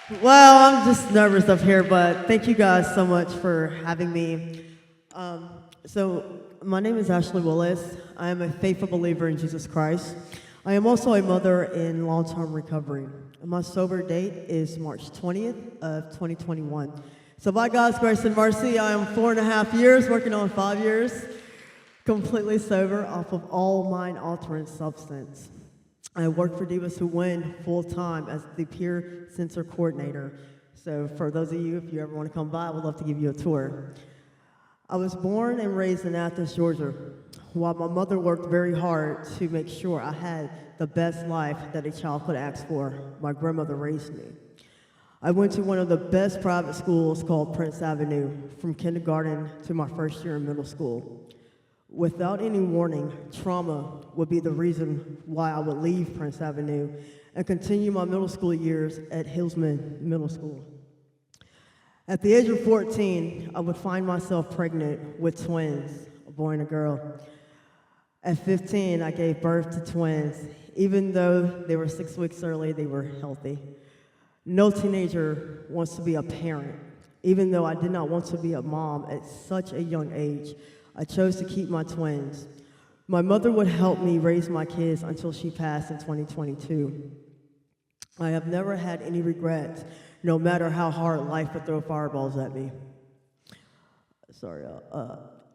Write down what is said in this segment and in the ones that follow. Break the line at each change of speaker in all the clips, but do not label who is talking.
Well, I'm just nervous up here, but thank you guys so much for having me. My name is Ashley Willis. I am a faithful believer in Jesus Christ. I am also a mother in long-term recovery. My sober date is March 20th of 2021. So by God's grace and mercy, I am 4.5 years, working on 5 years, completely sober off of all mind-altering substance. I work for Divas Who Win full-time as the peer censor coordinator. So for those of you, if you ever want to come by, I would love to give you a tour. I was born and raised in Athens, Georgia, while my mother worked very hard to make sure I had the best life that a child could ask for. My grandmother raised me. I went to one of the best private schools called Prince Avenue, from kindergarten to my first year in middle school. Without any warning, trauma would be the reason why I would leave Prince Avenue and continue my middle school years at Hillsman Middle School. At the age of 14, I would find myself pregnant with twins, a boy and a girl. At 15, I gave birth to twins. Even though they were 6 weeks early, they were healthy. No teenager wants to be a parent. Even though I did not want to be a mom at such a young age, I chose to keep my twins. My mother would help me raise my kids until she passed in 2022. I have never had any regrets, no matter how hard life would throw fireballs at me.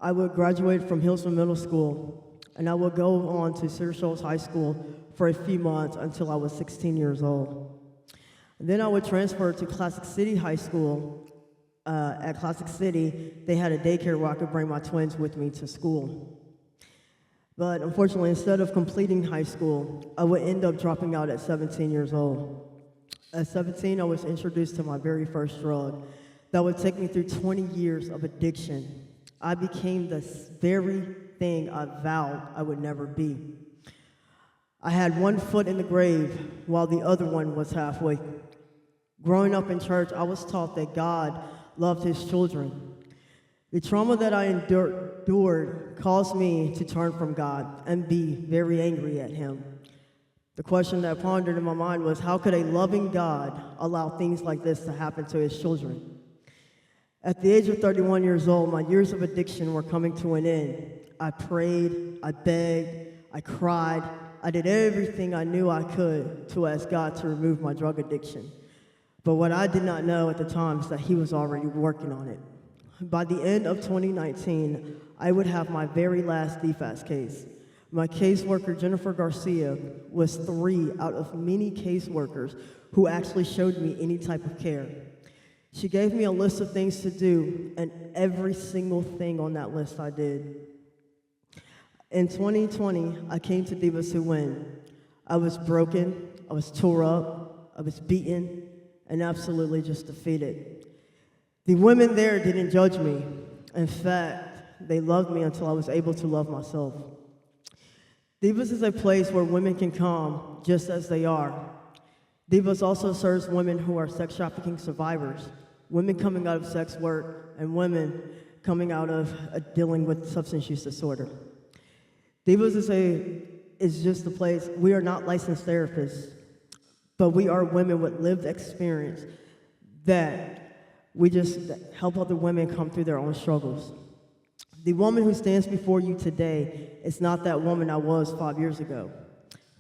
I would graduate from Hillsman Middle School, and I would go on to Cedar Shoals High School for a few months until I was 16 years old. And then I would transfer to Classic City High School. At Classic City, they had a daycare where I could bring my twins with me to school. But unfortunately, instead of completing high school, I would end up dropping out at 17 years old. At 17, I was introduced to my very first drug that would take me through 20 years of addiction. I became the very thing I vowed I would never be. I had one foot in the grave while the other one was halfway. Growing up in church, I was taught that God loved his children. The trauma that I endured caused me to turn from God and be very angry at him. The question that pondered in my mind was, how could a loving God allow things like this to happen to his children? At the age of 31 years old, my years of addiction were coming to an end. I prayed, I begged, I cried, I did everything I knew I could to ask God to remove my drug addiction. But what I did not know at the time is that he was already working on it. By the end of 2019, I would have my very last DFAS case. My caseworker, Jennifer Garcia, was 3 out of many caseworkers who actually showed me any type of care. She gave me a list of things to do, and every single thing on that list I did. In 2020, I came to Divas Who Win. I was broken, I was tore up, I was beaten, and absolutely just defeated. The women there didn't judge me. In fact, they loved me until I was able to love myself. Divas is a place where women can come just as they are. Divas also serves women who are sex trafficking survivors, women coming out of sex work, and women coming out of dealing with substance use disorder. Divas is just a place. We are not licensed therapists, but we are women with lived experience that we just help other women come through their own struggles. The woman who stands before you today is not that woman I was 5 years ago.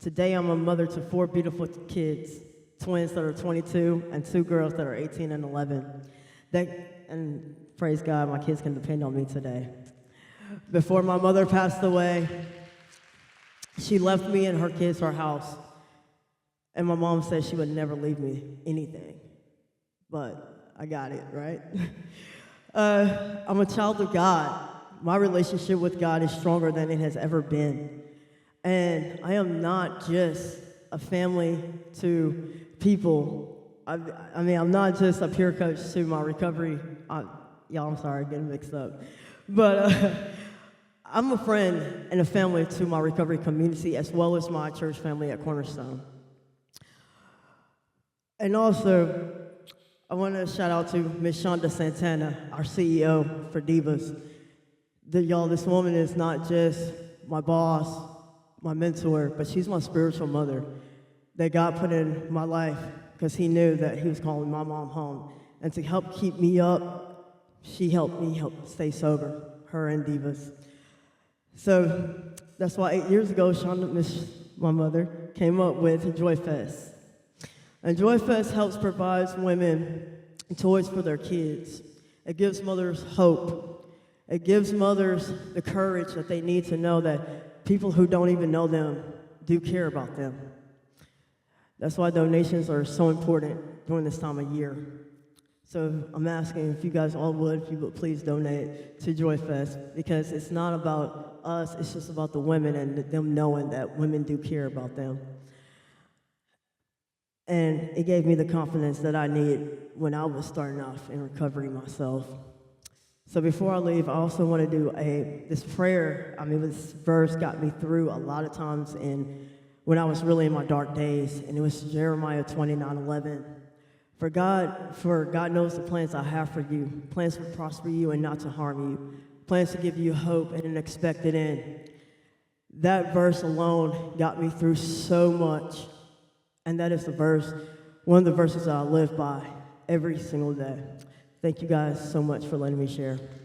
Today I'm a mother to 4 beautiful kids, twins that are 22 and 2 girls that are 18 and 11. And praise God, my kids can depend on me today. Before my mother passed away, she left me and her kids her house. And my mom said she would never leave me anything. But I got it, right? I'm a child of God. My relationship with God is stronger than it has ever been. And I am not just a family to people. I'm not just a peer coach to my recovery. Y'all, I'm sorry, getting mixed up. But I'm a friend and a family to my recovery community, as well as my church family at Cornerstone. And also, I want to shout out to Ms. Shonda Santana, our CEO for Divas. Y'all, this woman is not just my boss, my mentor, but she's my spiritual mother that God put in my life because he knew that he was calling my mom home. And to help keep me up, she helped me stay sober, her and Divas. So that's why 8 years ago, Shonda, my mother, came up with Joy Fest. And Joy Fest helps provide women toys for their kids. It gives mothers hope. It gives mothers the courage that they need to know that people who don't even know them do care about them. That's why donations are so important during this time of year. So I'm asking if you guys all would, if you would please donate to Joy Fest, because it's not about us, it's just about the women and them knowing that women do care about them. And it gave me the confidence that I needed when I was starting off in recovery myself. So before I leave, I also want to do this prayer. This verse got me through a lot of times when I was really in my dark days, and it was Jeremiah 29:11. For God knows the plans I have for you, plans to prosper you and not to harm you, plans to give you hope and an expected end. That verse alone got me through so much, and that is one of the verses that I live by every single day. Thank you guys so much for letting me share.